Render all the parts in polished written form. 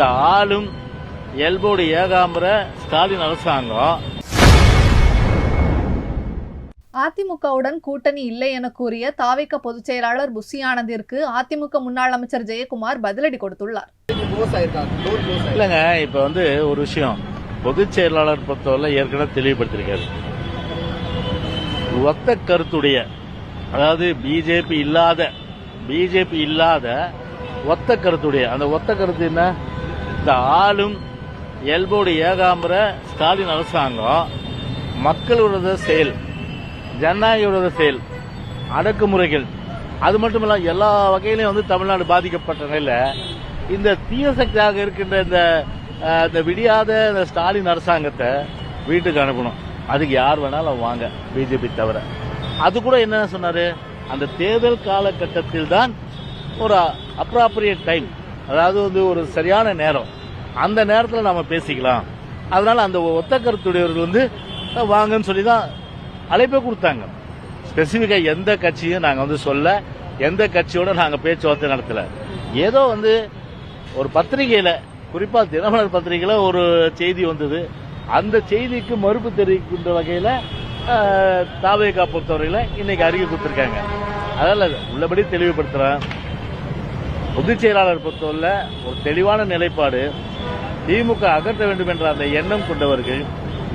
இந்த ஆளும் எல்போடு ஏகாம்பர ஸ்டாலின் அரசாங்கம் அதிமுகவுடன் கூட்டணி இல்லை என கூறிய தாவேக பொதுச் செயலாளர் புஷி ஆனந்திற்கு அதிமுக முன்னாள் அமைச்சர் ஜெயக்குமார் பதிலடி கொடுத்துள்ளார். இல்லங்க, இப்ப ஒரு விஷயம் பொதுச் செயலாளர் பொறுத்தவரை ஏற்கனவே தெளிவுபடுத்திருக்காரு. ஒத்த கருத்துடைய, அதாவது பிஜேபி இல்லாத ஒத்த கருத்துடைய, அந்த ஒத்த கருத்து என்ன? இந்த ஆளும் எல்போடு ஏகாம்பர ஸ்டாலின் அரசாங்கம் மக்களோட செயல், ஜனநாயக செயல், அடக்குமுறைகள், அது மட்டுமல்ல எல்லா வகையிலும் தமிழ்நாடு பாதிக்கப்பட்ட நிலையில இந்த தீய சக்தியாக இருக்கின்ற இந்த விடியாத இந்த ஸ்டாலின் அரசாங்கத்தை வீட்டுக்கு அனுப்பணும். அதுக்கு யார் வேணாலும் வாங்க, பிஜேபி தவிர. அது கூட என்ன சொன்னாரு, அந்த தேர்தல் காலகட்டத்தில் தான் ஒரு அப்ராப்ரியேட் டைம், அதாவது ஒரு சரியான நேரம், அந்த நேரத்தில் நாம பேசிக்கலாம். அதனால அந்த ஒத்த கருத்துடையவர்கள் வாங்கன்னு சொல்லி தான் அழைப்பே கொடுத்தாங்க. ஸ்பெசிபிக்கா எந்த கட்சியும் நாங்க சொல்ல, எந்த கட்சியோட நாங்க பேச்சுவார்த்தை நடத்தல. ஏதோ ஒரு பத்திரிகையில, குறிப்பா தினமலர் பத்திரிகையில ஒரு செய்தி வந்தது. அந்த செய்திக்கு மறுப்பு தெரிவிக்கின்ற வகையில தாவேகா பொறுத்தவரையில இன்னைக்கு அறிக்கை கொடுத்திருக்காங்க. அதனால உள்ளபடி தெளிவுபடுத்துறேன். பொதுச் செயலாளர் பொறுத்தவரை ஒரு தெளிவான நிலைப்பாடு, திமுக அகற்ற வேண்டும் என்ற அந்த எண்ணம் கொண்டவர்கள்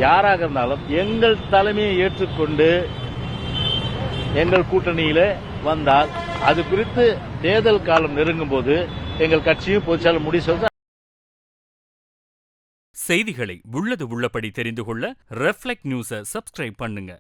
யாராக இருந்தாலும் எங்கள் தலைமையை ஏற்றுக்கொண்டு எங்கள் கூட்டணியில வந்தால் அது குறித்து தேர்தல் காலம் நெருங்கும் போது எங்கள் கட்சியும் பொதுச்செயலாளர் முடிவு சொல்ல. செய்திகளை உள்ளது உள்ளபடி தெரிந்து கொள்ள ரெஃப்ளெக்ட் நியூஸை சப்ஸ்கிரைப் பண்ணுங்க.